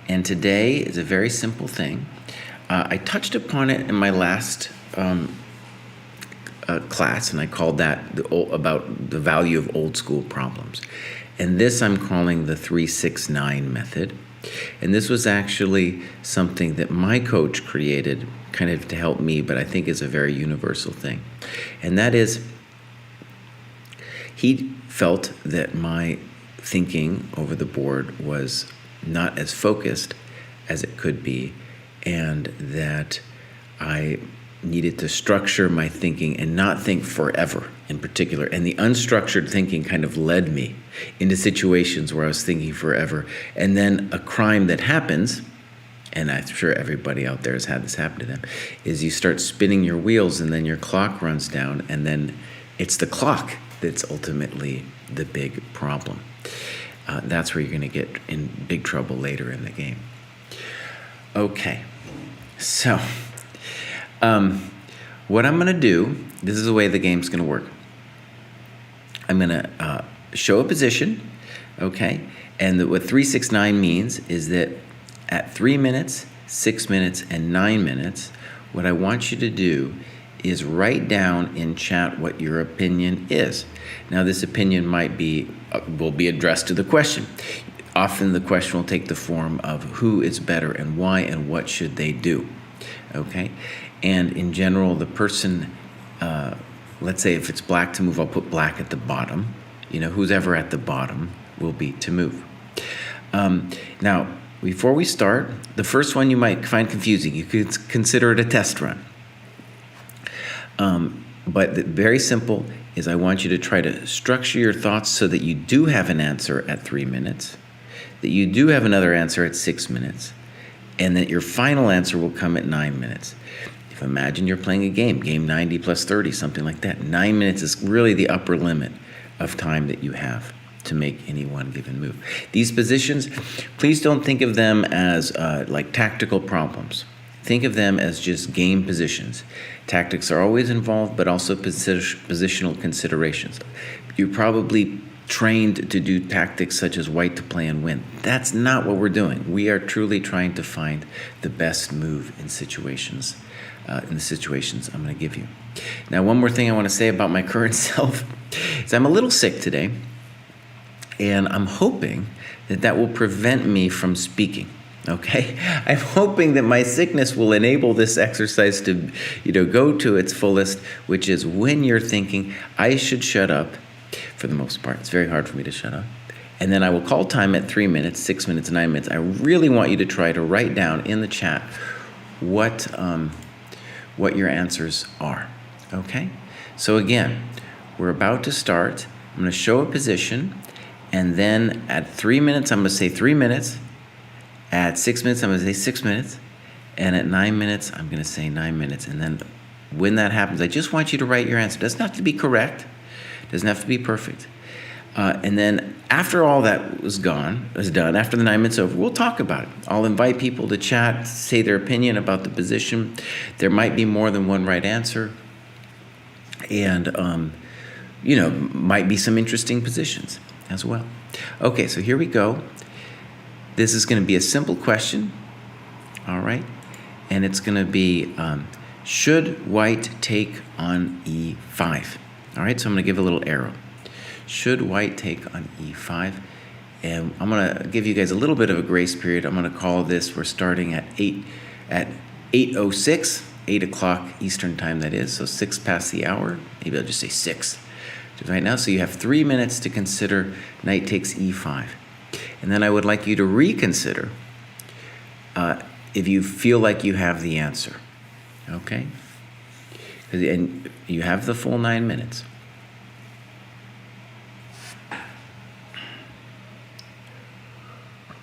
And today is a very simple thing. I touched upon it in my last class, and I called that about the value of old school problems. And this I'm calling the 3-6-9 method. And this was actually something that my coach created kind of to help me, but I think is a very universal thing. And that is, he felt that my thinking over the board was not as focused as it could be, and that I needed to structure my thinking and not think forever in particular. And the unstructured thinking kind of led me into situations where I was thinking forever. And then a crime that happens, and I'm sure everybody out there has had this happen to them, is you start spinning your wheels and then your clock runs down, and then it's the clock that's ultimately the big problem. That's where you're going to get in big trouble later in the game. Okay, so what I'm going to do, this is the way the game's going to work. I'm going to show a position, okay? And what 3-6-9 means is that at 3 minutes, 6 minutes, and 9 minutes, what I want you to do is write down in chat what your opinion is. Now, this opinion will be addressed to the question. Often the question will take the form of who is better and why and what should they do, okay? And in general, the person, let's say if it's black to move, I'll put black at the bottom. You know, who's ever at the bottom will be to move. Now, before we start, the first one you might find confusing. You could consider it a test run. But very simple is I want you to try to structure your thoughts so that you do have an answer at 3 minutes, that you do have another answer at 6 minutes, and that your final answer will come at 9 minutes. If imagine you're playing a game 90 plus 30, something like that. 9 minutes is really the upper limit of time that you have to make any one given move. These positions, please don't think of them as like tactical problems. Think of them as just game positions. Tactics are always involved, but also positional considerations. You're probably trained to do tactics such as white to play and win. That's not what we're doing. We are truly trying to find the best move in the situations I'm going to give you. Now, one more thing I want to say about my current self is I'm a little sick today, and I'm hoping that will prevent me from speaking. Okay, I'm hoping that my sickness will enable this exercise to, go to its fullest, which is when you're thinking, I should shut up. For the most part, it's very hard for me to shut up. And then I will call time at 3 minutes, 6 minutes, 9 minutes. I really want you to try to write down in the chat what your answers are. Okay, so again, we're about to start. I'm going to show a position, and then at 3 minutes, I'm going to say 3 minutes. At 6 minutes, I'm going to say 6 minutes. And at 9 minutes, I'm going to say 9 minutes. And then when that happens, I just want you to write your answer. It doesn't have to be correct. It doesn't have to be perfect. And then after all that is done, after the 9 minutes over, we'll talk about it. I'll invite people to chat, say their opinion about the position. There might be more than one right answer. And, might be some interesting positions as well. Okay, so here we go. This is going to be a simple question, all right? And it's going to be, should white take on e5? All right, so I'm going to give a little arrow. Should white take on e5? And I'm going to give you guys a little bit of a grace period. I'm going to call this, we're starting at 8:06, 8 o'clock Eastern time, that is, so 6 past the hour. Maybe I'll just say 6 right now. So you have 3 minutes to consider knight takes e5. And then I would like you to reconsider if you feel like you have the answer, okay? And you have the full 9 minutes.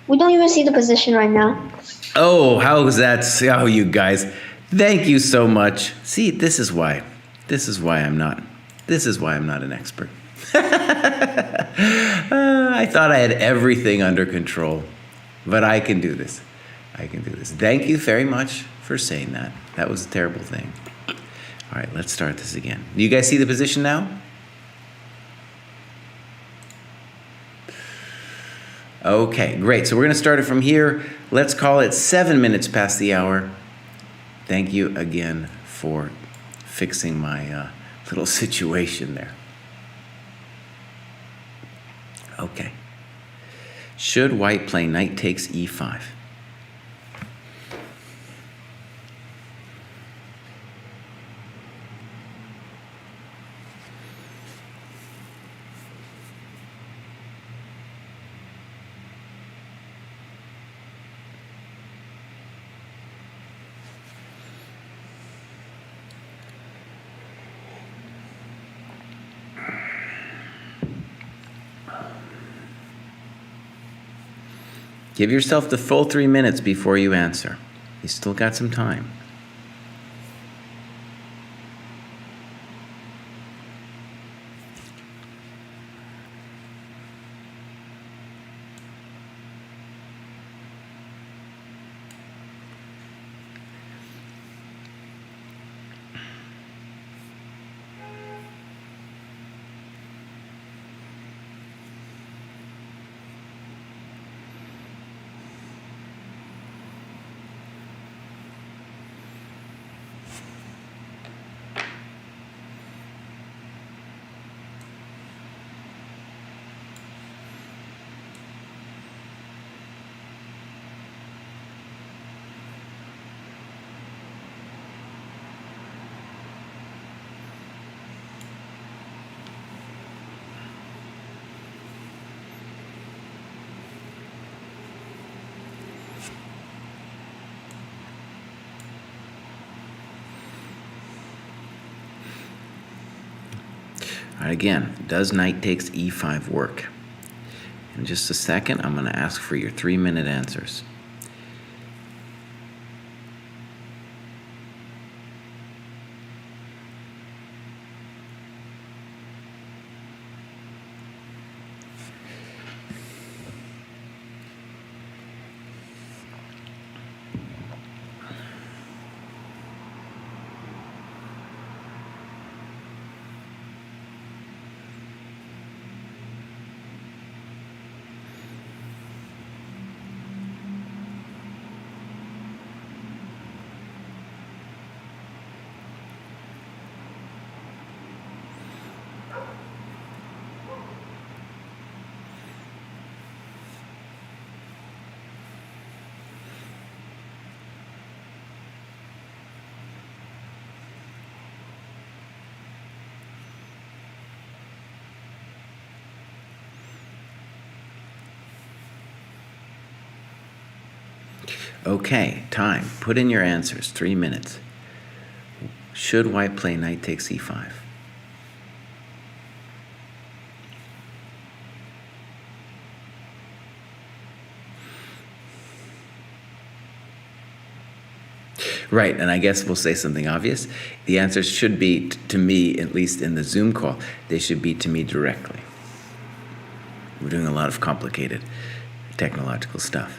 We don't even see the position right now. Oh, how is that? Oh, you guys, thank you so much. See, this is why I'm not an expert. I thought I had everything under control, but I can do this. Thank you very much for saying that. That was a terrible thing. All right, let's start this again. Do you guys see the position now? Okay, great. So we're going to start it from here. Let's call it 7 minutes past the hour. Thank you again for fixing my little situation there. Okay. Should white play knight takes e5? Give yourself the full 3 minutes before you answer. You still got some time. All right, again, does knight takes e5 work? In just a second, I'm going to ask for your 3-minute answers. Okay, time. Put in your answers. 3 minutes. Should white play knight takes e5? Right, and I guess we'll say something obvious. The answers should be, to me, at least in the Zoom call, they should be to me directly. We're doing a lot of complicated technological stuff.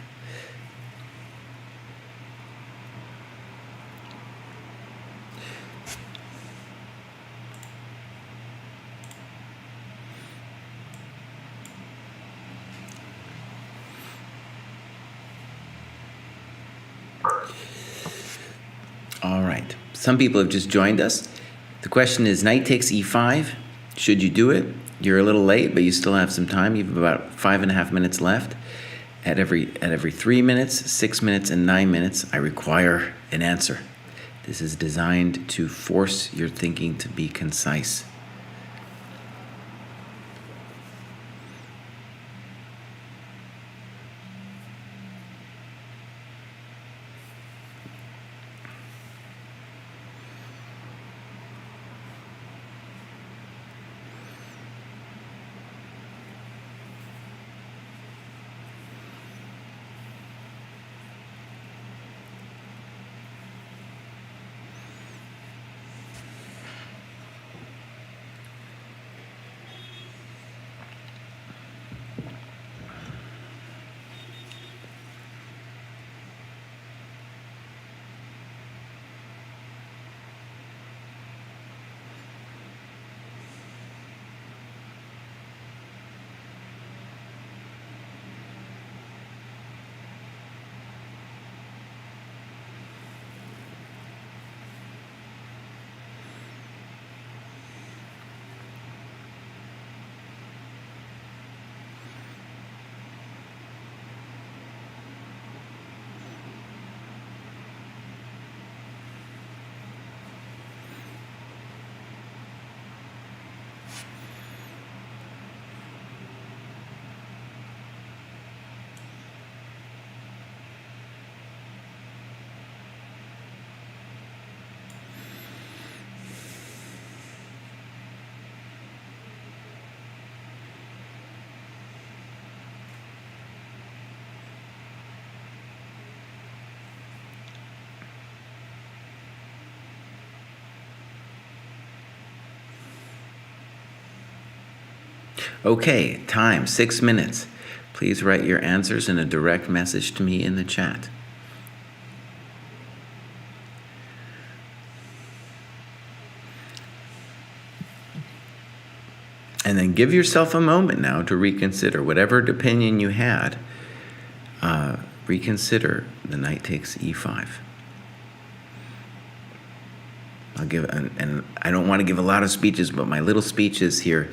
All right, some people have just joined us. The question is, knight takes e5. Should you do it? You're a little late, but you still have some time. You have about 5.5 minutes left. At every 3 minutes, 6 minutes, and 9 minutes, I require an answer. This is designed to force your thinking to be concise. Okay, time, 6 minutes. Please write your answers in a direct message to me in the chat. And then give yourself a moment now to reconsider whatever opinion you had. Reconsider the knight takes e5. And I don't want to give a lot of speeches, but my little speeches here,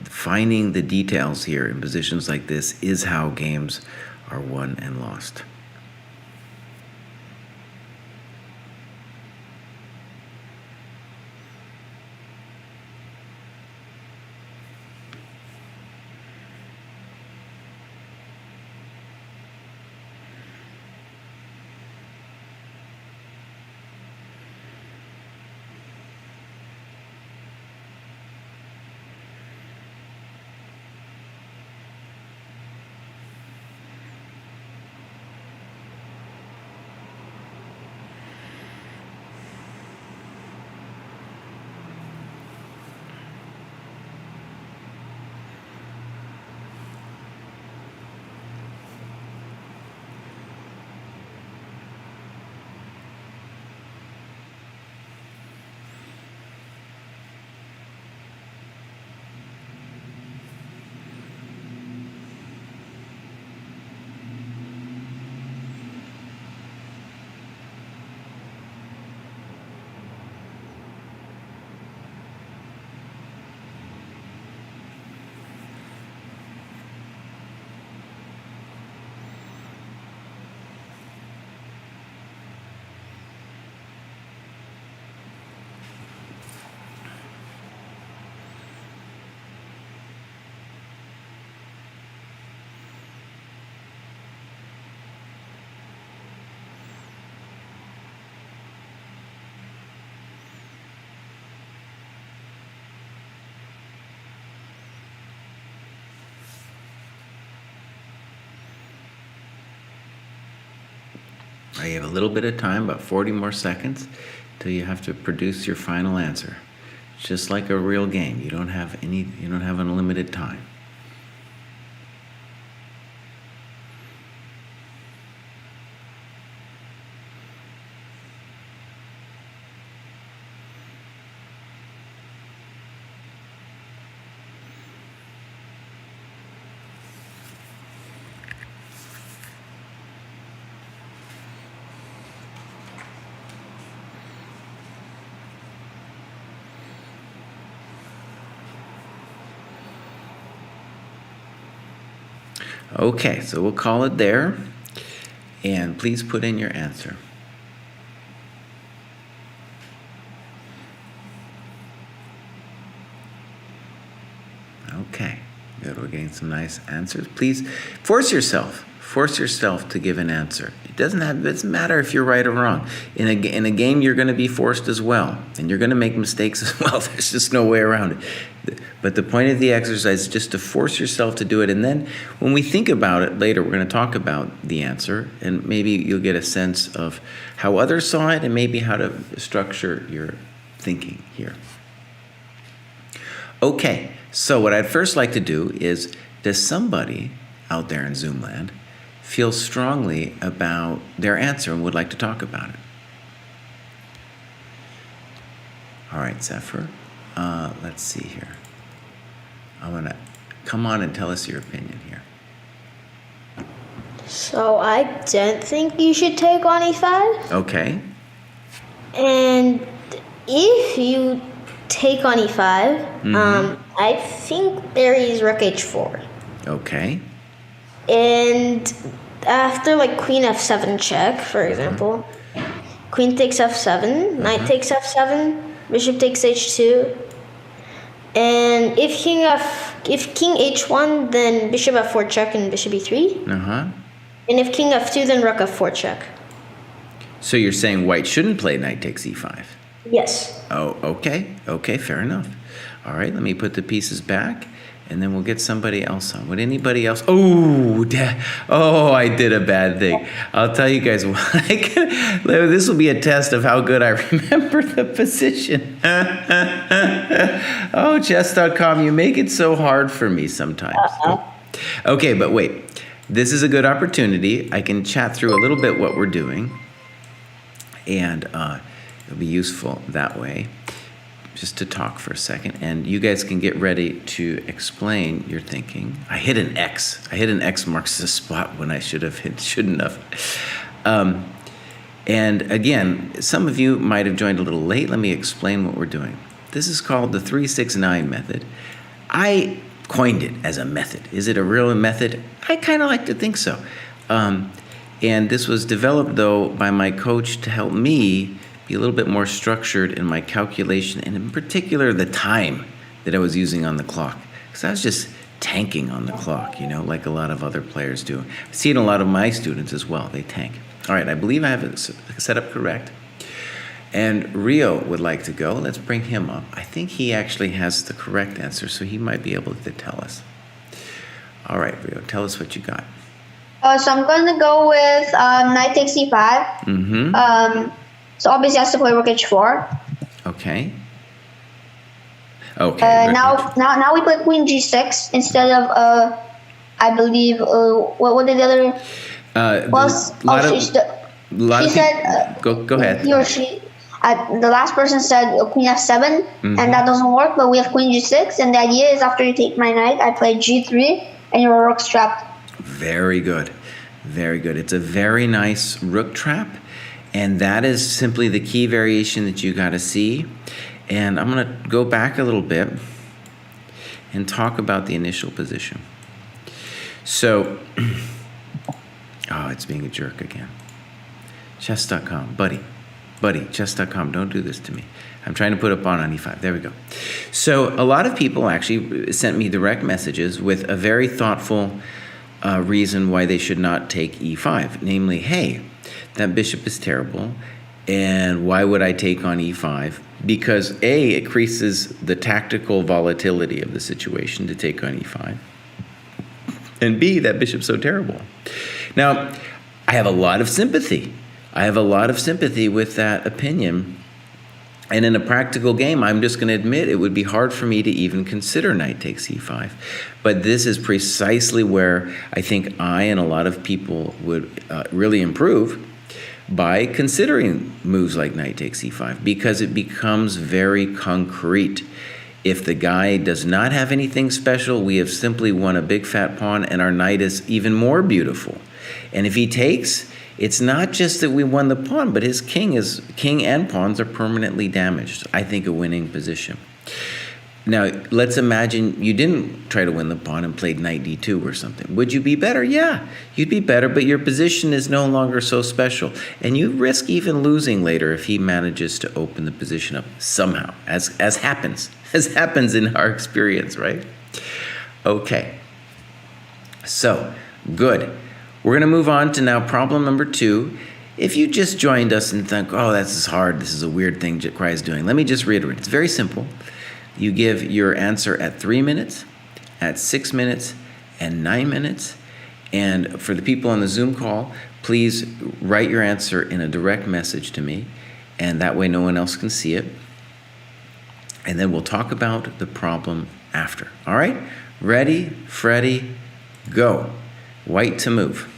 finding the details here in positions like this is how games are won and lost. You have a little bit of time, about 40 more seconds, till you have to produce your final answer. It's just like a real game. You don't have unlimited time. Okay, so we'll call it there, and please put in your answer. Okay, good, we're getting some nice answers. Please force yourself to give an answer. It doesn't matter if you're right or wrong. In a game, you're going to be forced as well, and you're going to make mistakes as well. There's just no way around it. But the point of the exercise is just to force yourself to do it, and then when we think about it later, we're going to talk about the answer, and maybe you'll get a sense of how others saw it and maybe how to structure your thinking here. Okay, so what I'd first like to do is, does somebody out there in Zoom land feel strongly about their answer and would like to talk about it? All right, Zephyr, let's see here. I'm gonna come on and tell us your opinion here. So I don't think you should take on e5. Okay. And if you take on e5, I think there is rook h4. Okay. And after like queen f7 check, for example, queen takes f7, knight takes f7, bishop takes h2. And if king h1, then bishop f4 check and bishop e3. And if king f2, then rook f4 check. So you're saying white shouldn't play knight takes e5? Yes. Oh, okay. Okay, fair enough. All right, let me put the pieces back, and then we'll get somebody else on. Would anybody else? I did a bad thing. I'll tell you guys what. This will be a test of how good I remember the position. Oh, chess.com, you make it so hard for me sometimes. Okay, but wait. This is a good opportunity. I can chat through a little bit what we're doing, and it'll be useful that way. Just to talk for a second, and you guys can get ready to explain your thinking. I hit an X. Marks the spot when I shouldn't have. And again, some of you might have joined a little late. Let me explain what we're doing. This is called the 369 method. I coined it as a method. Is it a real method? I kind of like to think so. And this was developed, though, by my coach to help me be a little bit more structured in my calculation, and in particular the time that I was using on the clock, because I was just tanking on the clock, like a lot of other players do. I see it in a lot of my students as well. They tank. All right, I believe I have it set up correct. And Rio would like to go. Let's bring him up. I think he actually has the correct answer, so he might be able to tell us. All right, Rio, tell us what you got. So I'm going to go with knight takes c5. Mm-hmm. So obviously has to play rook h4. Okay. Okay. Now we play queen g6 instead of I believe what did the other? She said go ahead. He or she. The last person said queen f7, and that doesn't work. But we have queen g6, and the idea is after you take my knight, I play g3, and your rook's trapped. Very good. Very good. It's a very nice rook trap. And that is simply the key variation that you got to see. And I'm going to go back a little bit and talk about the initial position. So, it's being a jerk again. Chess.com, buddy, chess.com, don't do this to me. I'm trying to put a pawn on e5. There we go. So a lot of people actually sent me direct messages with a very thoughtful reason why they should not take e5. Namely, hey, that bishop is terrible, and why would I take on e5? Because A, it increases the tactical volatility of the situation to take on e5, and B, that bishop's so terrible. Now, I have a lot of sympathy. With that opinion, and in a practical game, I'm just going to admit it would be hard for me to even consider knight takes e5. But this is precisely where I think I and a lot of people would really improve, by considering moves like knight takes e5, because it becomes very concrete. If the guy does not have anything special, we have simply won a big fat pawn, and our knight is even more beautiful. And if he takes, it's not just that we won the pawn, but his king and pawns are permanently damaged. I think a winning position. Now, let's imagine you didn't try to win the pawn and played knight d2 or something. Would you be better? Yeah, you'd be better, but your position is no longer so special. And you risk even losing later if he manages to open the position up somehow, as happens in our experience, right? Okay, so good. We're going to move on to now problem number 2. If you just joined us and think, oh, this is hard, this is a weird thing Kraai is doing, let me just reiterate. It's very simple. You give your answer at 3 minutes, at 6 minutes, and 9 minutes. And for the people on the Zoom call, please write your answer in a direct message to me, and that way no one else can see it. And then we'll talk about the problem after. All right? Ready, Freddy, go. White to move.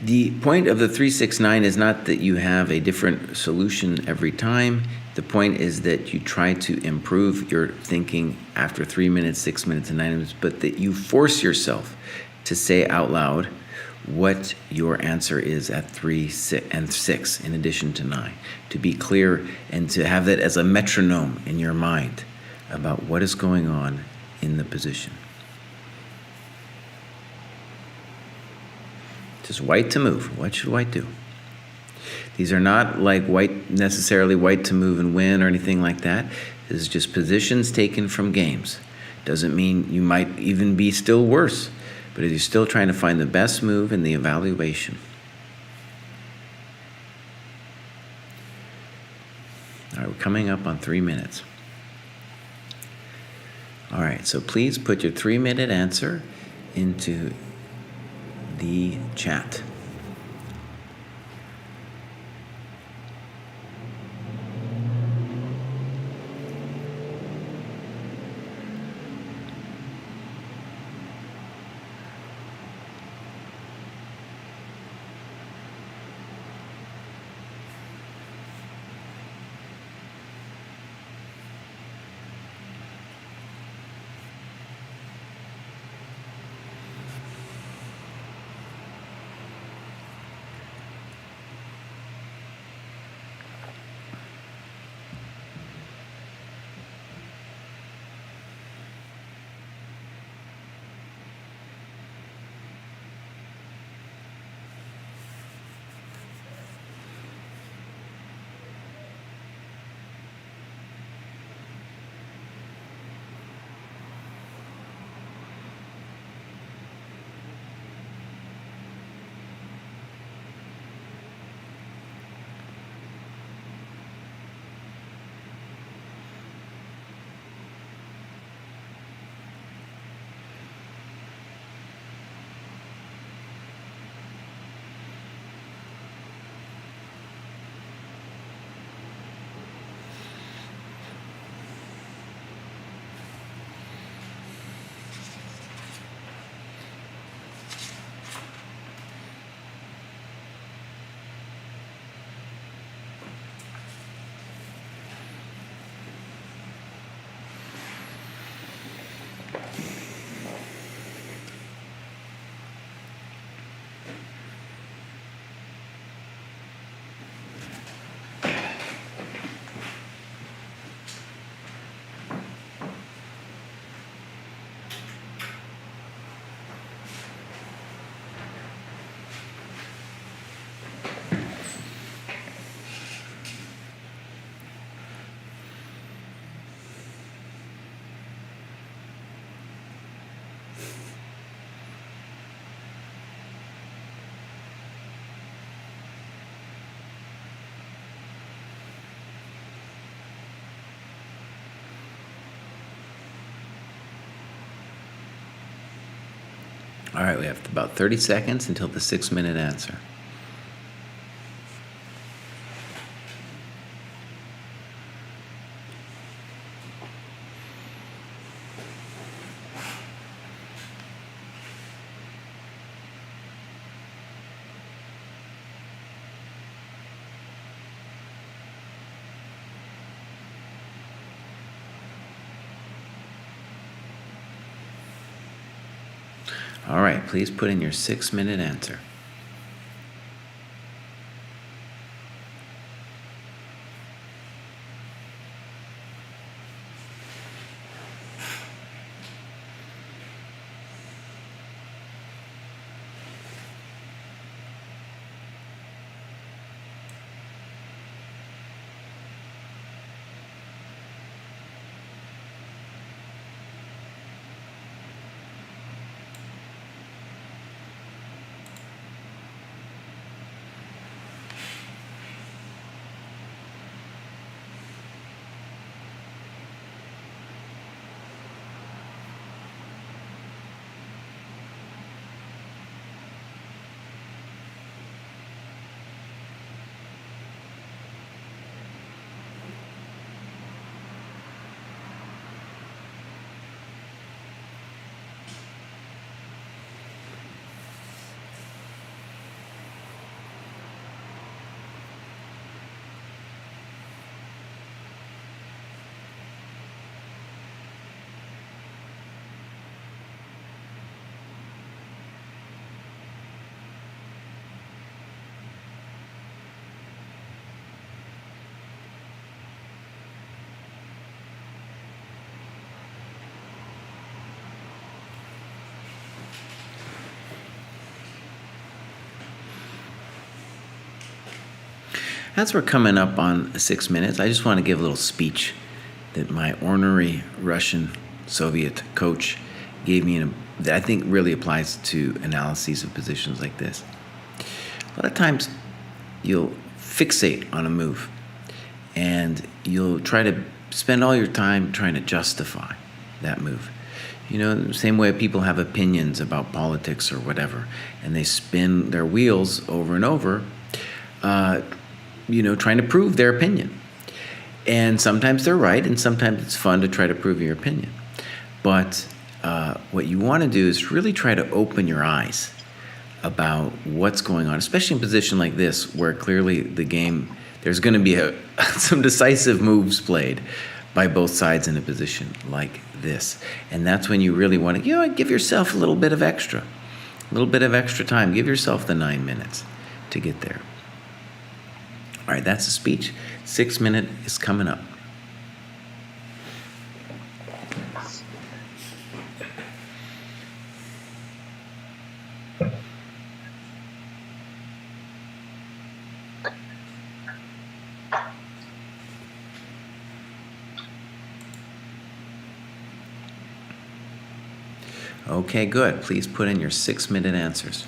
The point of the 369 is not that you have a different solution every time. The point is that you try to improve your thinking after 3 minutes, 6 minutes, and 9 minutes, but that you force yourself to say out loud what your answer is at 3 and 6 in addition to 9, to be clear and to have that as a metronome in your mind about what is going on in the position. Just white to move. What should white do? These are not like necessarily white to move and win or anything like that. This is just positions taken from games. Doesn't mean you might even be still worse, but you're still trying to find the best move in the evaluation. All right, we're coming up on 3 minutes. All right, so please put your 3-minute answer into the chat. All right, we have about 30 seconds until the 6-minute answer. All right, please put in your 6-minute answer. As we're coming up on 6 minutes, I just want to give a little speech that my ornery Russian Soviet coach gave me that I think really applies to analyses of positions like this. A lot of times you'll fixate on a move and you'll try to spend all your time trying to justify that move. You know, the same way people have opinions about politics or whatever, and they spin their wheels over and over, trying to prove their opinion. And sometimes they're right, and sometimes it's fun to try to prove your opinion. But what you want to do is really try to open your eyes about what's going on, especially in a position like this, where clearly the game, there's going to be some decisive moves played by both sides in a position like this. And that's when you really want to give yourself a little bit of extra time. Give yourself the 9 minutes to get there. All right, that's the speech. 6 minute is coming up. Okay, good. Please put in your 6 minute answers.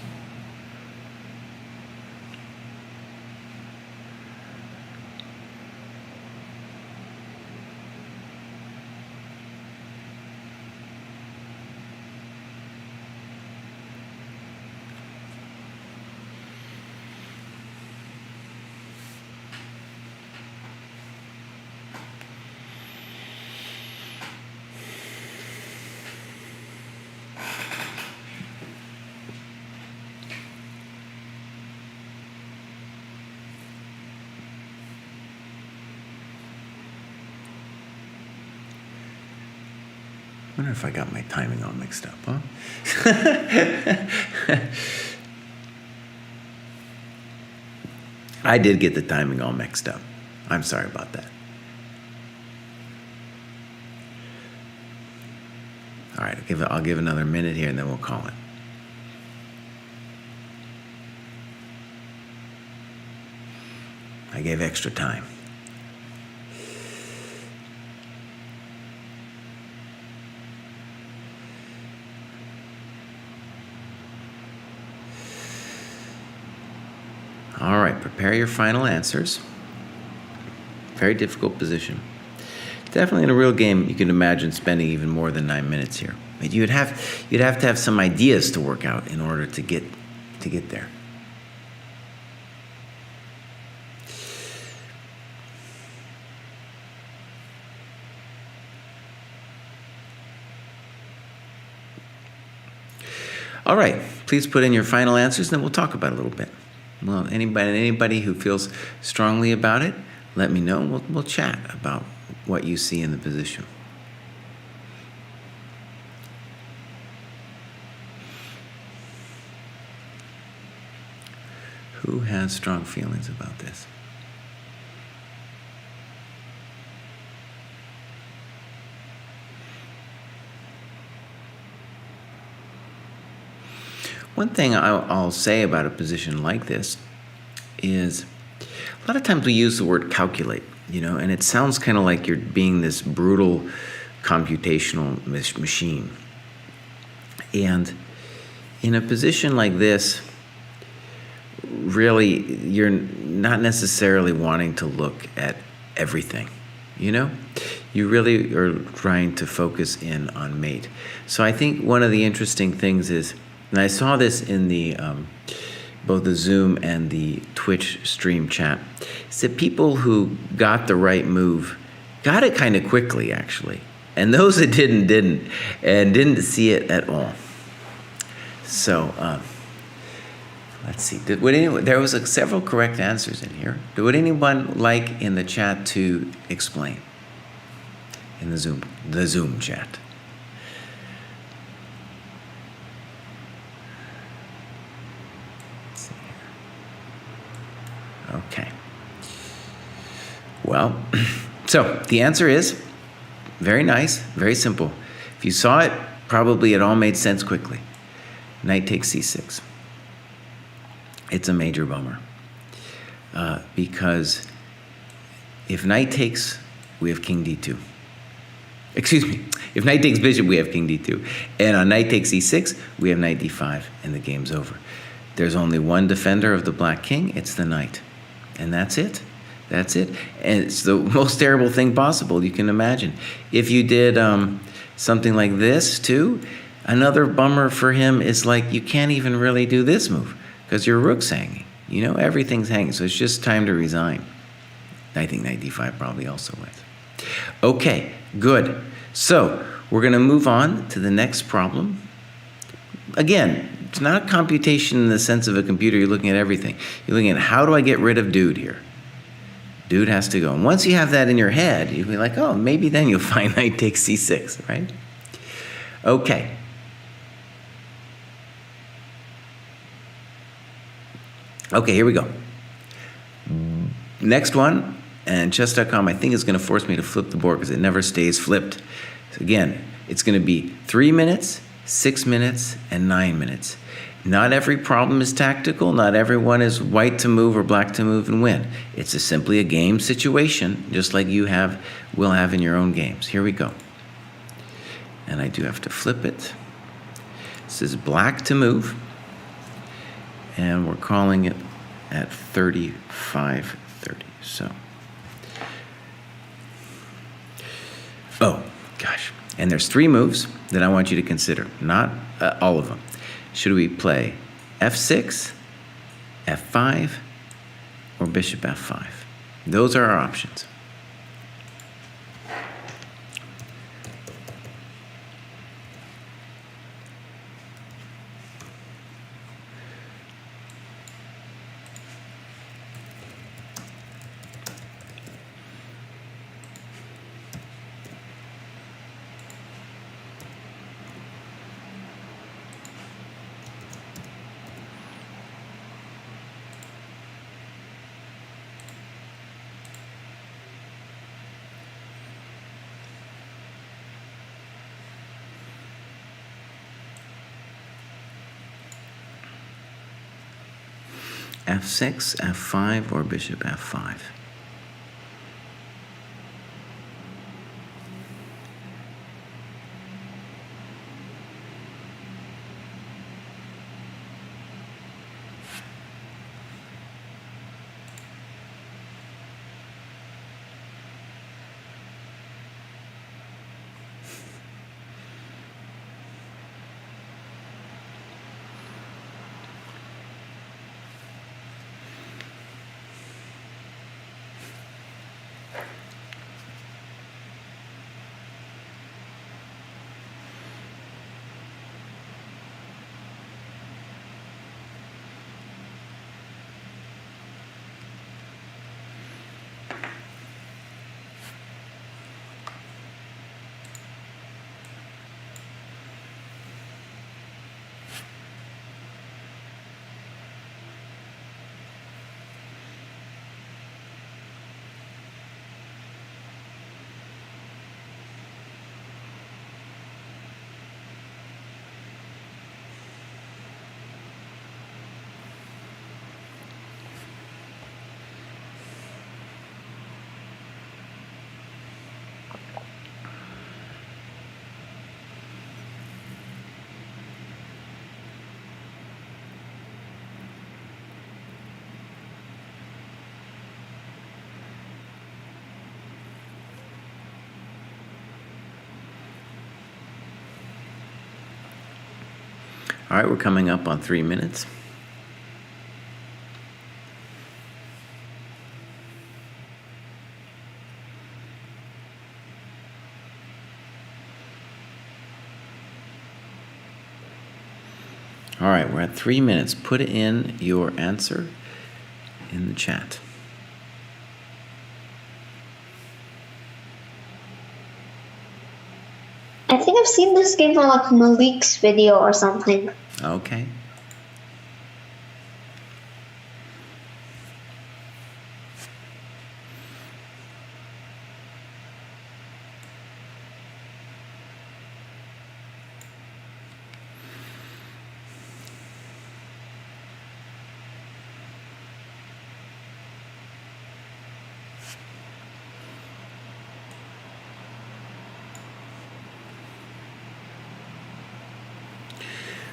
I wonder if I got my timing all mixed up, huh? I did get the timing all mixed up. I'm sorry about that. All right, I'll give another minute here and then we'll call it. I gave extra time. All right, prepare your final answers. Very difficult position. Definitely in a real game, you can imagine spending even more than 9 minutes here. But you'd have to have some ideas to work out in order to get there. All right, please put in your final answers, and then we'll talk about it a little bit. Well, anybody who feels strongly about it, let me know. We'll chat about what you see in the position. Who has strong feelings about this? One thing I'll say about a position like this is a lot of times we use the word calculate, and it sounds kind of like you're being this brutal computational machine. And in a position like this, really, you're not necessarily wanting to look at everything, You really are trying to focus in on mate. So I think one of the interesting things is, and I saw this in the both the Zoom and the Twitch stream chat, is that people who got the right move got it kind of quickly, actually. And those that didn't see it at all. So let's see. There was several correct answers in here. Would anyone like in the chat to explain? In the Zoom chat. Okay. Well, so the answer is very nice, very simple. If you saw it, probably it all made sense quickly. Knight takes c6. It's a major bummer. because if knight takes, we have king d2. Excuse me. If knight takes bishop, we have king d2. And on knight takes e6, we have knight d5, and the game's over. There's only one defender of the black king. It's the knight. And that's it. That's it. And it's the most terrible thing possible you can imagine. If you did something like this, too, another bummer for him is like you can't even really do this move because your rook's hanging. You know, everything's hanging. So it's just time to resign. I think knight d5 probably also wins. Okay, good. So we're going to move on to the next problem. Again, it's not a computation in the sense of a computer. You're looking at everything. You're looking at how do I get rid of dude here? Dude has to go. And once you have that in your head, you'll be like, oh, maybe then you'll find knight takes c6, right? Okay. Okay, here we go. Next one, and chess.com I think is going to force me to flip the board because it never stays flipped. So again, it's going to be 3 minutes, 6 minutes, and 9 minutes. Not every problem is tactical. Not everyone is white to move or black to move and win. It's simply a game situation, just like you will have in your own games. Here we go. And I do have to flip it. This is black to move. And we're calling it at 35-30. So, oh, gosh. And there's 3 moves that I want you to consider, not all of them. Should we play f6, f5, or bishop f5? Those are our options. f6, f5, or bishop f5. All right, we're coming up on 3 minutes. All right, we're at 3 minutes. Put in your answer in the chat. I think I've seen this game from like Malik's video or something. Okay.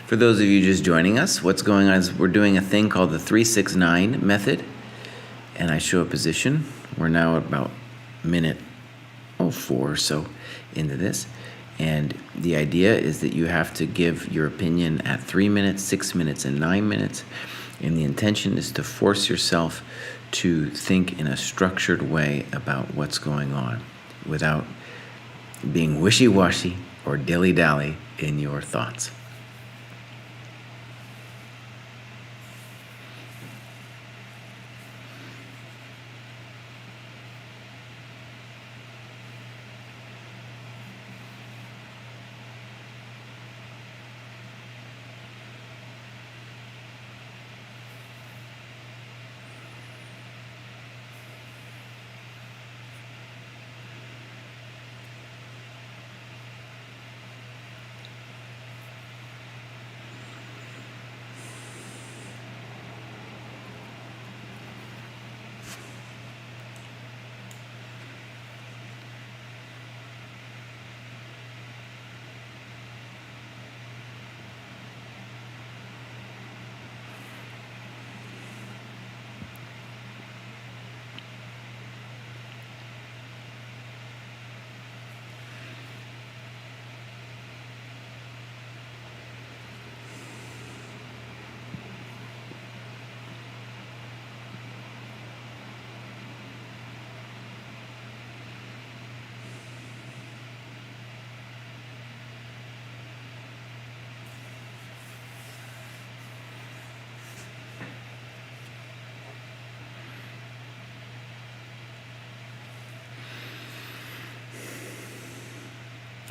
For those of you just joining us, what's going on is we're doing a thing called the 3-6-9 method, and I show a position. We're now at about minute 4 or so into this, and the idea is that you have to give your opinion at 3 minutes, 6 minutes, and 9 minutes, and the intention is to force yourself to think in a structured way about what's going on without being wishy-washy or dilly-dally in your thoughts.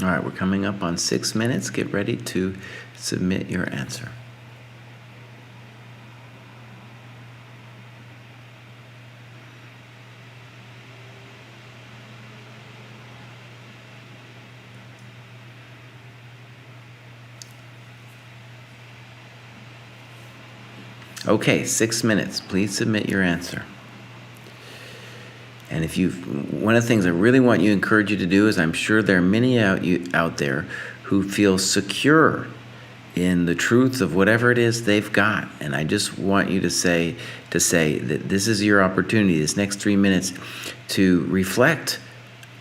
All right, we're coming up on 6 minutes. Get ready to submit your answer. Okay, 6 minutes. Please submit your answer. And if one of the things I really want you, encourage you to do is, I'm sure there are many out there who feel secure in the truth of whatever it is they've got. And I just want you to say that this is your opportunity, this next 3 minutes, to reflect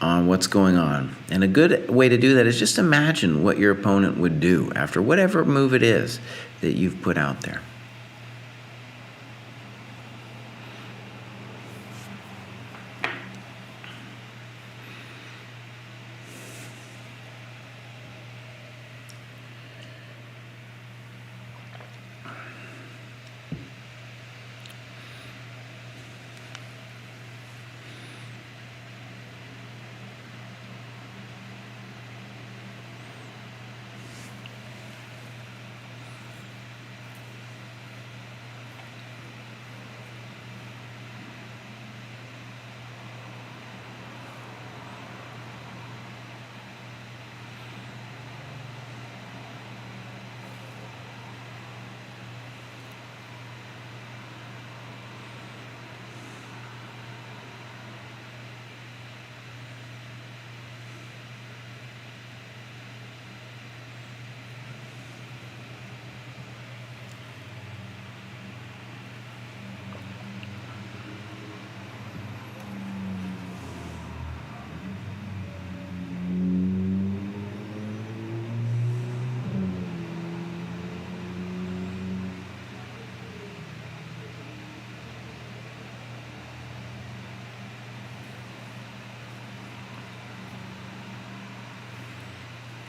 on what's going on. And a good way to do that is just imagine what your opponent would do after whatever move it is that you've put out there.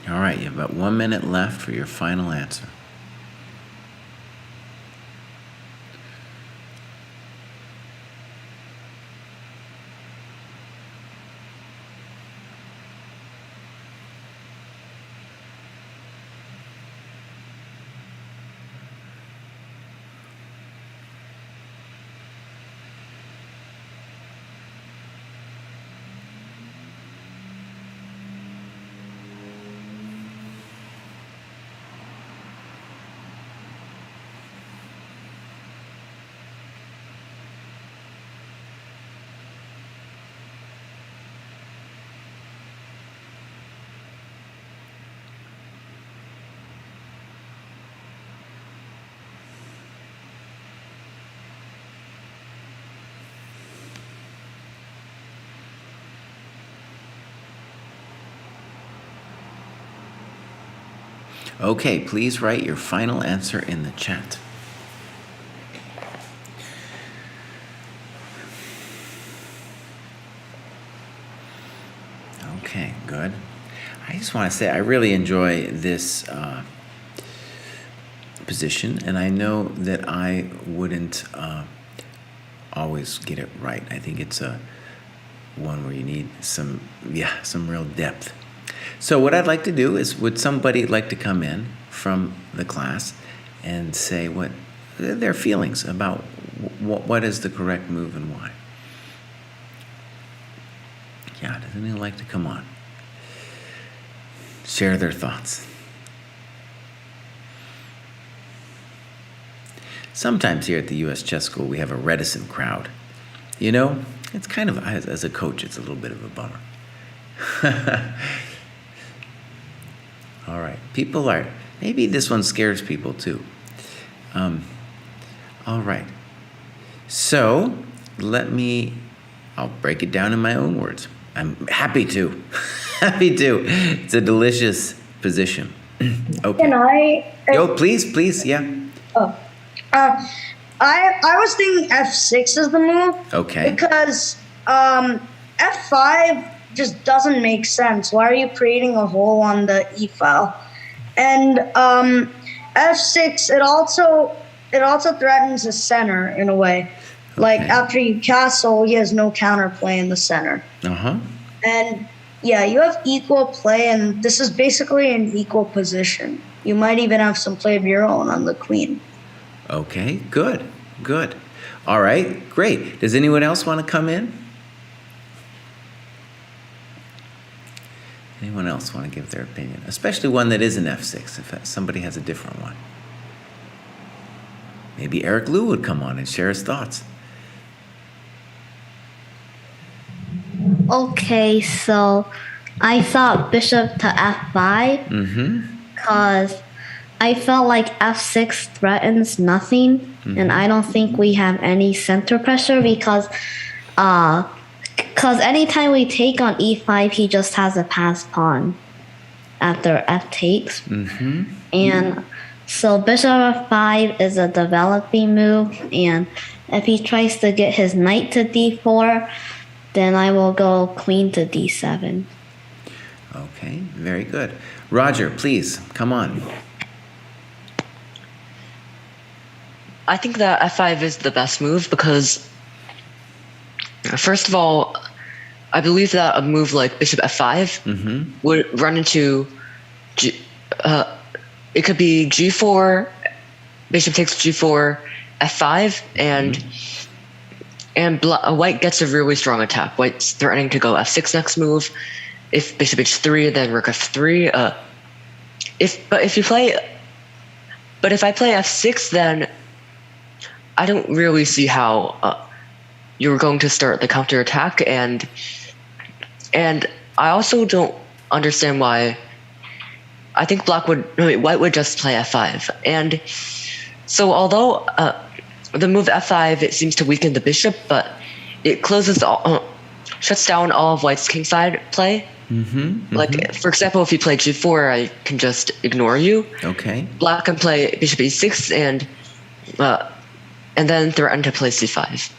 All right, you have about 1 minute left for your final answer. Okay, please write your final answer in the chat. Okay, good. I just want to say I really enjoy this position, and I know that I wouldn't always get it right. I think it's a one where you need some real depth. So what I'd like to do is, would somebody like to come in from the class and say what their feelings about what is the correct move and why? Yeah, does anyone like to come on? Share their thoughts. Sometimes here at the U.S. Chess School, we have a reticent crowd. You know, it's kind of, as a coach, it's a little bit of a bummer. All right, maybe this one scares people too. All right, so I'll break it down in my own words. I'm happy to. Happy to. It's a delicious position. Okay. Can I? Yo, please, yeah. Oh. I was thinking F6 is the move. Okay. Because F5 just doesn't make sense. Why are you creating a hole on the E file? And F6 it also threatens the center in a way. Like after you castle, he has no counterplay in the center. Uh-huh. And yeah, you have equal play, and this is basically an equal position. You might even have some play of your own on the queen. Okay, good. All right, great. Does anyone else want to come in? Anyone else want to give their opinion? Especially one that isn't F6, if somebody has a different one. Maybe Eric Liu would come on and share his thoughts. Okay, so I thought bishop to f5 because I felt like f6 threatens nothing, and I don't think we have any center pressure because anytime we take on e5, he just has a pass pawn after f takes. And so bishop f5 is a developing move, and if he tries to get his knight to d4, then I will go queen to d7. Okay, very good. Roger, please, come on. I think that f5 is the best move because, first of all, I believe that a move like bishop f5 would run into, it could be g4, bishop takes g4, f5, and white gets a really strong attack. White's threatening to go f6 next move. If bishop h3, then rook f3. If I play f6, then I don't really see how you're going to start the counter attack, and I also don't understand why. I think white would just play f5, and so although the move f5 it seems to weaken the bishop, but it shuts down all of white's kingside play. Like for example, if you play g4, I can just ignore you. Okay. Black can play bishop e6 and then threaten to play c5.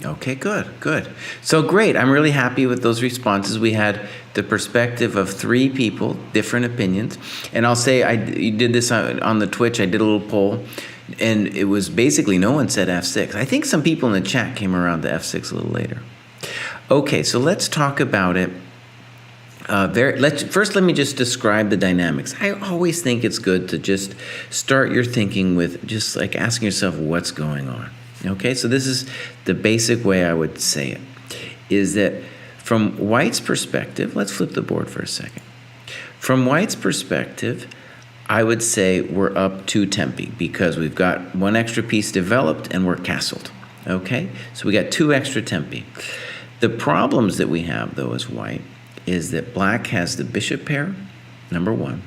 Okay, good. So great. I'm really happy with those responses. We had the perspective of 3 people, different opinions. And I'll say you did this on the Twitch. I did a little poll, and it was basically no one said f6. I think some people in the chat came around to f6 a little later. Okay, so let's talk about it. First, let me just describe the dynamics. I always think it's good to just start your thinking with just like asking yourself what's going on. Okay, so this is the basic way I would say it, is that from white's perspective, let's flip the board for a second. From white's perspective, I would say we're up 2 tempi because we've got 1 extra piece developed and we're castled. Okay, so we got 2 extra tempi. The problems that we have, though, as white, is that black has the bishop pair, number 1,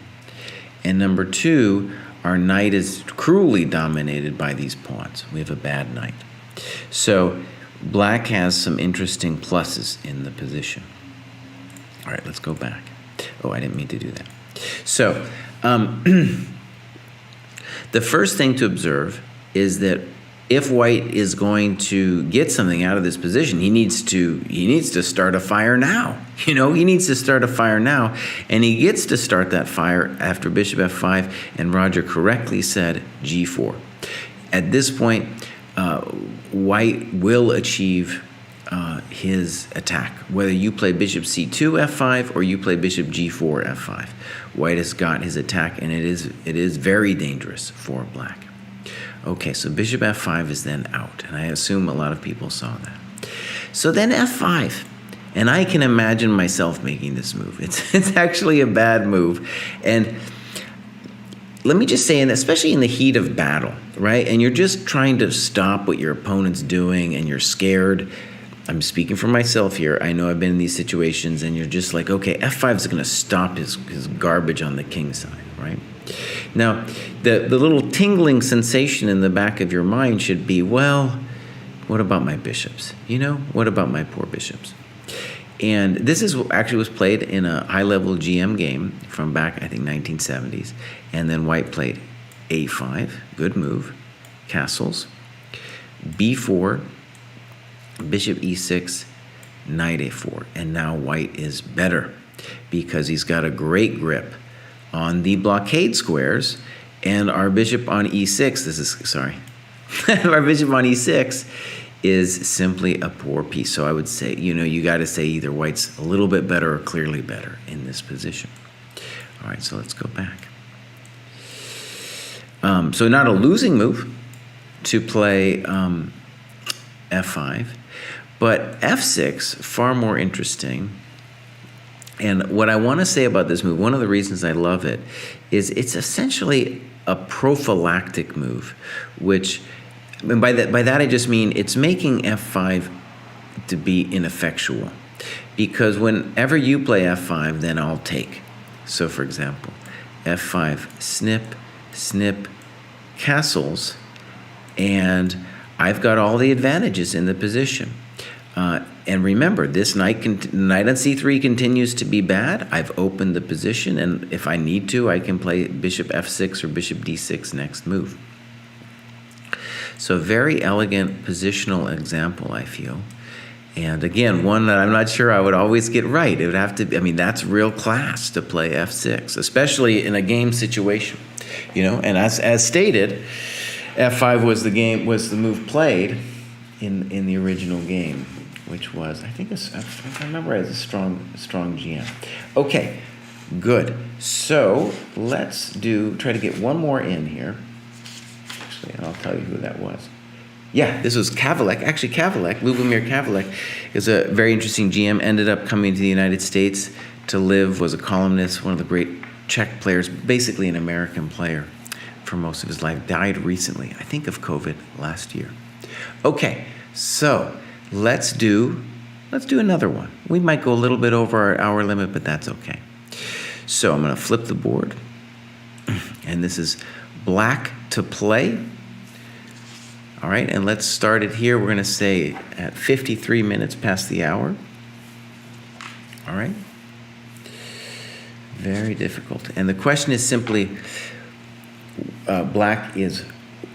and number 2, our knight is cruelly dominated by these pawns. We have a bad knight. So black has some interesting pluses in the position. All right, let's go back. Oh, I didn't mean to do that. So The first thing to observe is that if white is going to get something out of this position, he needs to start a fire now. He needs to start a fire now, and he gets to start that fire after bishop f5, and Roger correctly said g4. At this point, white will achieve his attack, whether you play bishop c2 f5 or you play bishop g4 f5. White has got his attack, and it is very dangerous for black. Okay, so bishop f5 is then out, and I assume a lot of people saw that. So then f5, and I can imagine myself making this move. It's actually a bad move, and let me just say, and especially in the heat of battle, right? And you're just trying to stop what your opponent's doing, and you're scared. I'm speaking for myself here. I know I've been in these situations, and you're just like, okay, f5 is going to stop his garbage on the king side, right? Now, the little tingling sensation in the back of your mind should be, well, what about my bishops? What about my poor bishops? And this actually was played in a high-level GM game from back, I think, 1970s. And then white played a5, good move, castles, b4, bishop e6, knight a4. And now white is better because he's got a great grip on the blockade squares, and our bishop on e6, our bishop on e6 is simply a poor piece. So I would say, you got to say either white's a little bit better or clearly better in this position. All right, so let's go back. So not a losing move to play f5, but f6, far more interesting. And what I want to say about this move, one of the reasons I love it, is it's essentially a prophylactic move, which, and by that I just mean it's making f5 to be ineffectual. Because whenever you play f5, then I'll take. So for example, f5, snip, snip, castles, and I've got all the advantages in the position. And remember, this knight on c3 continues to be bad. I've opened the position, and if I need to, I can play bishop f6 or bishop d6 next move. So a very elegant positional example, I feel. And again, one that I'm not sure I would always get right. It would have to be, that's real class to play f6, especially in a game situation. And as stated, f5 was the move played in the original game, which was, I think, if I remember, as a strong GM. Okay, good. So let's try to get one more in here. Actually, I'll tell you who that was. Yeah, this was Kavalek. Actually, Lubomir Kavalek is a very interesting GM, ended up coming to the United States to live, was a columnist, one of the great Czech players, basically an American player for most of his life, died recently, I think of COVID last year. Okay, so let's do another one. We might go a little bit over our hour limit, but that's okay. So I'm going to flip the board, and this is black to play. All right, and let's start it here. We're going to say at 53 minutes past the hour. All right. Very difficult. And the question is simply, black is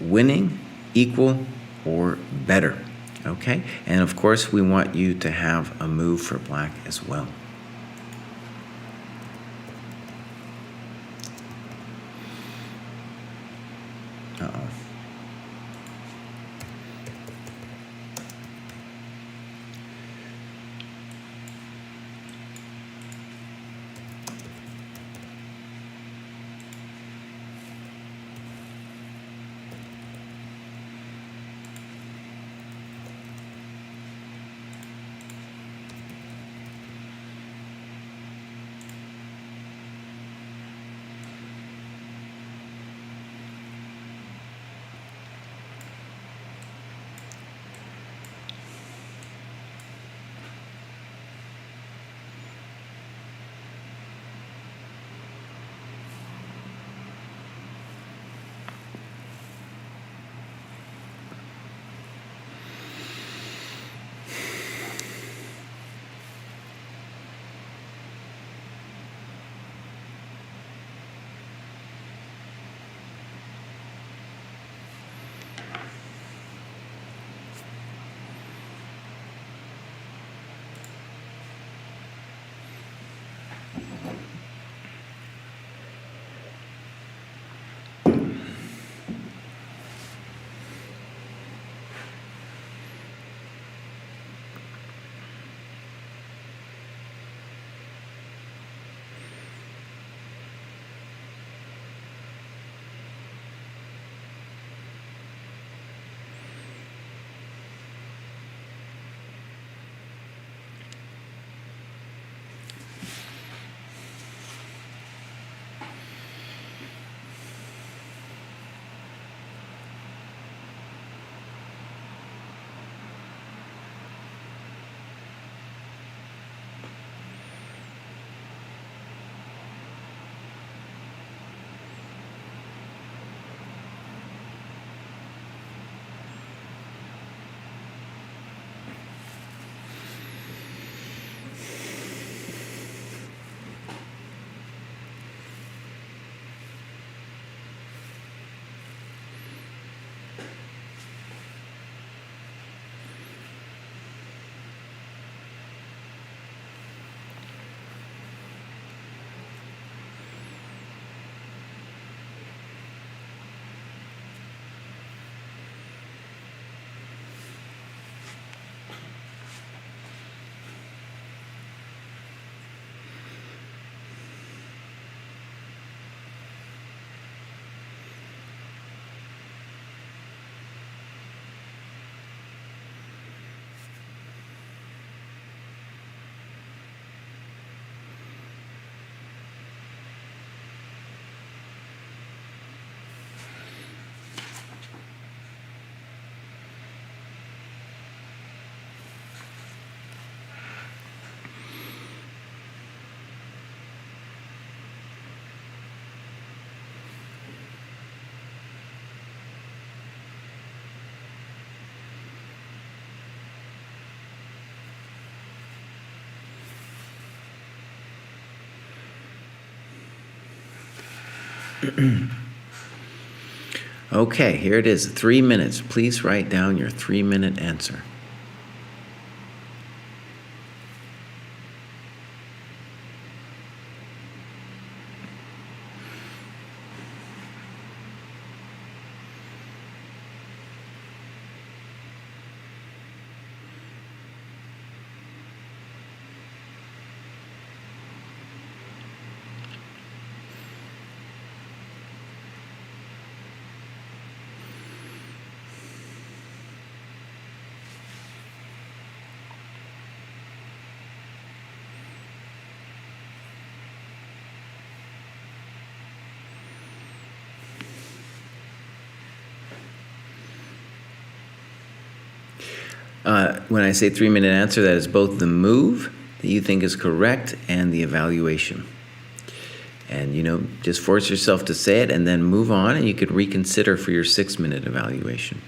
winning, equal, or better. Okay? And of course, we want you to have a move for black as well. Uh-oh. Okay, here it is, 3 minutes. Please write down your 3-minute answer. When I say 3-minute answer, that is both the move that you think is correct and the evaluation. And, just force yourself to say it and then move on, and you could reconsider for your 6-minute evaluation.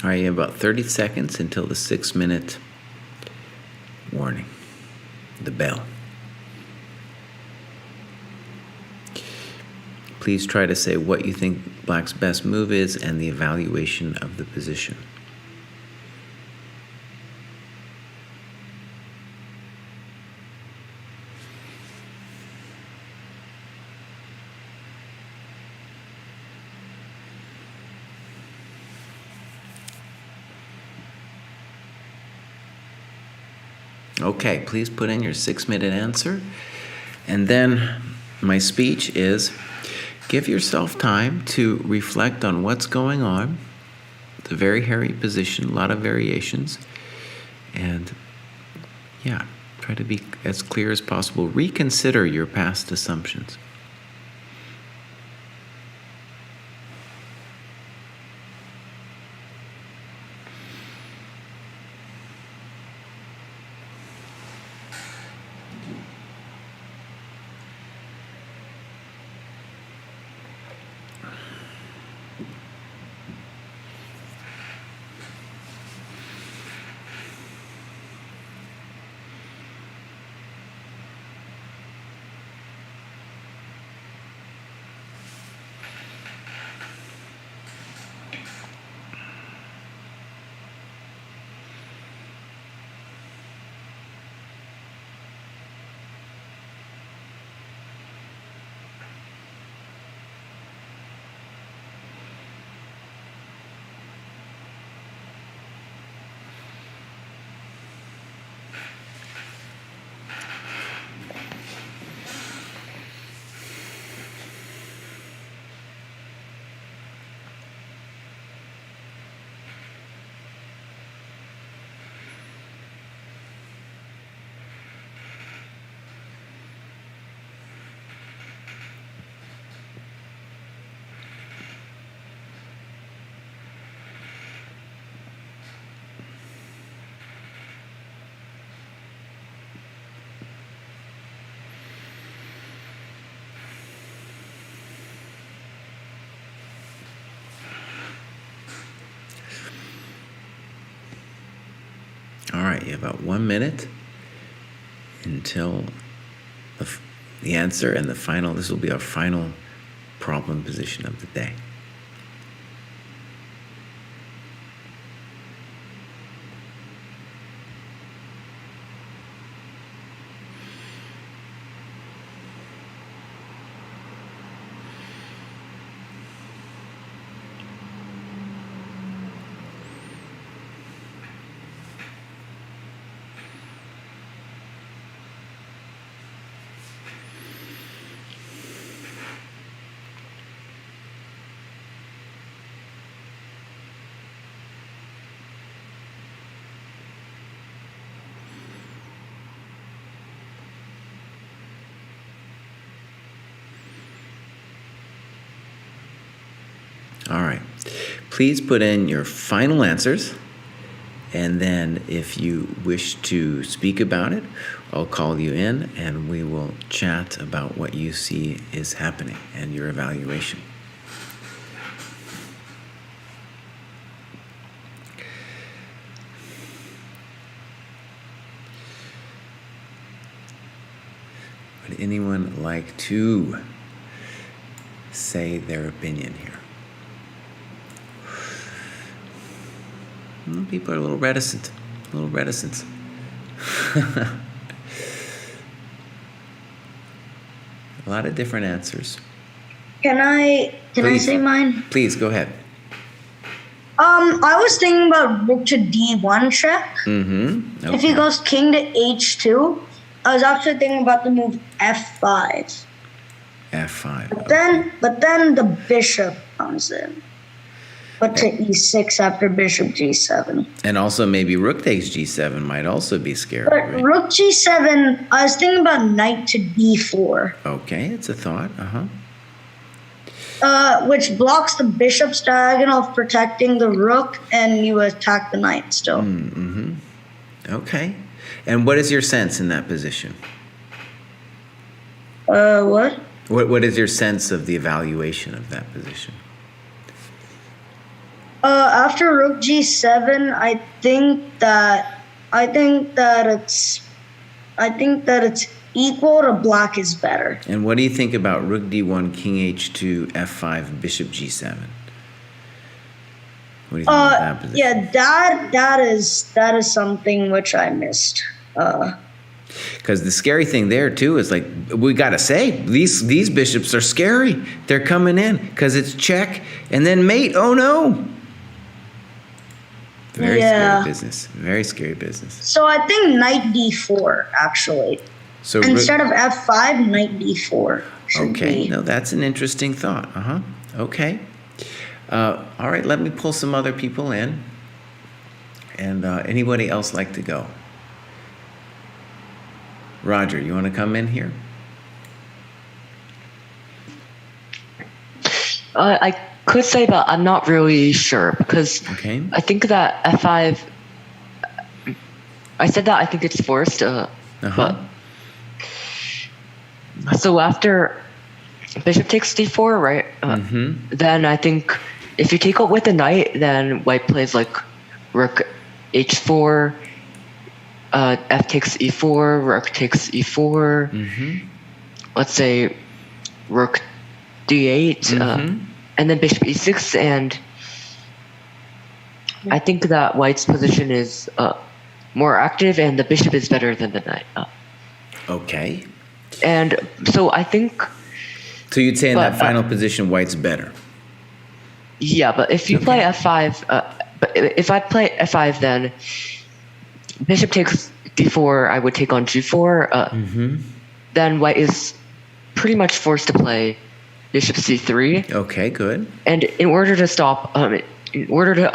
All right, you have about 30 seconds until the 6-minute warning, the bell. Please try to say what you think Black's best move is and the evaluation of the position. Okay, please put in your 6-minute answer. And then my speech is, give yourself time to reflect on what's going on. It's a very hairy position, a lot of variations. And yeah, try to be as clear as possible. Reconsider your past assumptions. right, you have about 1 minute until the answer and the final. This will be our final problem position of the day. All right. Please put in your final answers, and then if you wish to speak about it, I'll call you in and we will chat about what you see is happening and your evaluation. Would anyone like to say their opinion here? People are a little reticent. A lot of different answers. Can I say mine? Please, go ahead. I was thinking about rook to d1 check. Mm-hmm. Okay. If he goes king to h2, I was actually thinking about the move f5. F5. But then the bishop comes in. But to e6 after bishop g7. And also maybe rook takes g7 might also be scary. But Right? rook g7, I was thinking about knight to d4. Okay, it's a thought. Which blocks the bishop's diagonal, protecting the rook, and you attack the knight still. Mm-hmm. Okay. And what is your sense in that position? What? What is your sense of the evaluation of that position? After rook g7, I think that it's equal to black is better. And what do you think about rook d1, king h2, f5, bishop g7? What do you think about that position? Yeah, that is something which I missed. Because the scary thing there too is, like, we gotta say these bishops are scary. They're coming in because it's check and then mate. Oh no! Very scary business. Very scary business. So I think knight d4 actually. So instead of f5, knight d4. Okay, no, that's an interesting thought. Okay. All right, let me pull some other people in. And anybody else like to go? Roger, you want to come in here? I could say, but I'm not really sure because Okay. I think that f5. I said that I think it's forced. But so after bishop takes d4, right? Then I think if you take out with the knight, then white plays like rook h4. F takes e4, rook takes e4. Let's say rook d8, and then bishop e6. And I think that white's position is more active, and the bishop is better than the knight. Okay. And so I think. So you'd say in that final position, white's better. Yeah, but if you play f5, but if I play f5, then bishop takes d4, I would take on g4. Then white is pretty much forced to play bishop c3. Okay, good. And in order to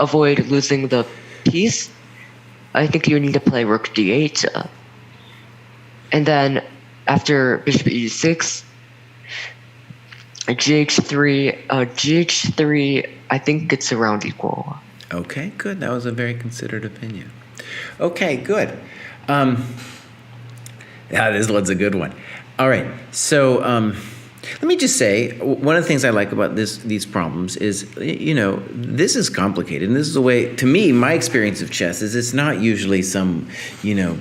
avoid losing the piece, I think you need to play rook d8. And then after bishop e6, gh3, I think it's around equal. Okay, good. That was a very considered opinion. Okay, good. This one's a good one. All right. So Let me just say, one of the things I like about these problems is, this is complicated. And this is the way, to me, my experience of chess is it's not usually some,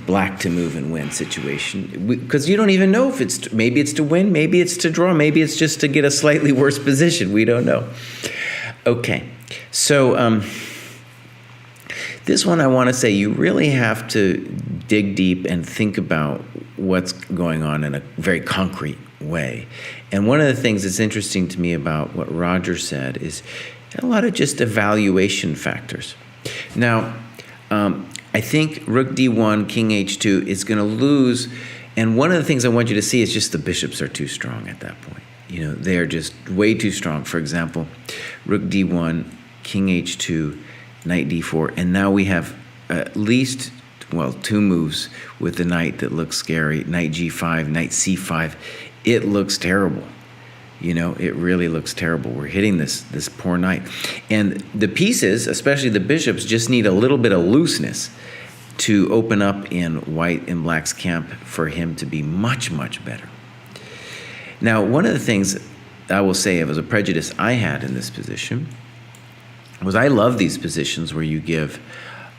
black to move and win situation. Because you don't even know if maybe it's to win, maybe it's to draw, maybe it's just to get a slightly worse position. We don't know. Okay, so this one I want to say you really have to dig deep and think about what's going on in a very concrete way. And one of the things that's interesting to me about what Roger said is a lot of just evaluation factors. Now, I think rook d1, king h2 is going to lose. And one of the things I want you to see is just the bishops are too strong at that point. They're just way too strong. For example, rook d1, king h2, knight d4. And now we have at least, two moves with the knight that look scary. Knight g5, knight c5. It looks terrible. It really looks terrible. We're hitting this poor knight. And the pieces, especially the bishops, just need a little bit of looseness to open up in white and black's camp for him to be much, much better. Now, one of the things I will say it was a prejudice I had in this position was I love these positions where you give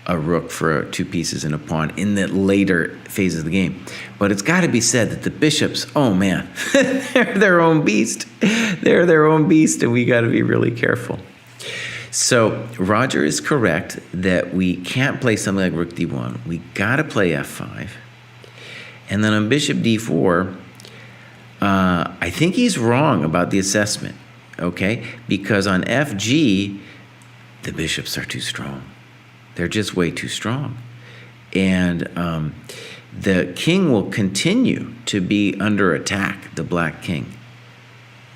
a rook for 2 pieces and a pawn in the later phases of the game. But it's got to be said that the bishops, oh man, they're their own beast. They're their own beast, and we got to be really careful. So Roger is correct that we can't play something like rook d1. We got to play f5. And then on bishop d4, I think he's wrong about the assessment, okay? Because on fg, the bishops are too strong. They're just way too strong. And the king will continue to be under attack, the black king.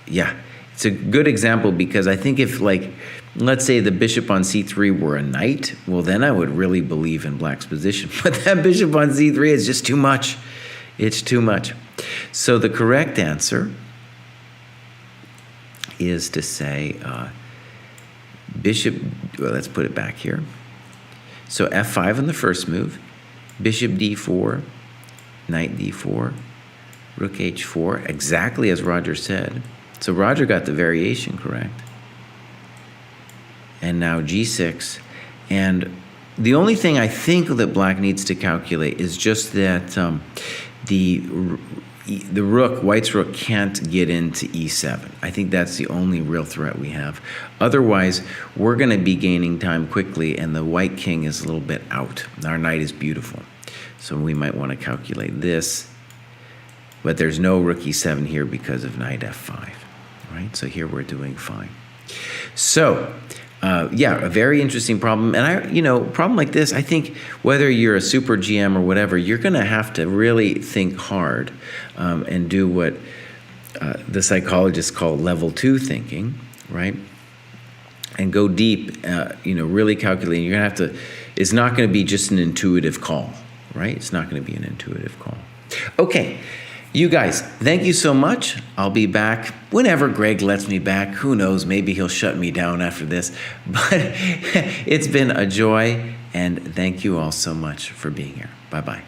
Yeah, it's a good example because I think if, let's say the bishop on c3 were a knight, well, then I would really believe in black's position. But that bishop on c3 is just too much. It's too much. So the correct answer is to say let's put it back here. So f5 on the first move, bishop d4, knight d4, rook h4, exactly as Roger said. So Roger got the variation correct. And now g6. And the only thing I think that black needs to calculate is just that the rook, white's rook, can't get into e7. I think that's the only real threat we have. Otherwise, we're going to be gaining time quickly, and the white king is a little bit out. Our knight is beautiful. So we might want to calculate this. But there's no rook e7 here because of knight f5. Right? So here we're doing fine. So, a very interesting problem. And problem like this, I think whether you're a super GM or whatever, you're going to have to really think hard and do what the psychologists call level 2 thinking, right? And go deep, really calculating. You're going to have to, it's not going to be just an intuitive call, right? It's not going to be an intuitive call. Okay. You guys, thank you so much. I'll be back whenever Greg lets me back. Who knows? Maybe he'll shut me down after this. But it's been a joy, and thank you all so much for being here. Bye-bye.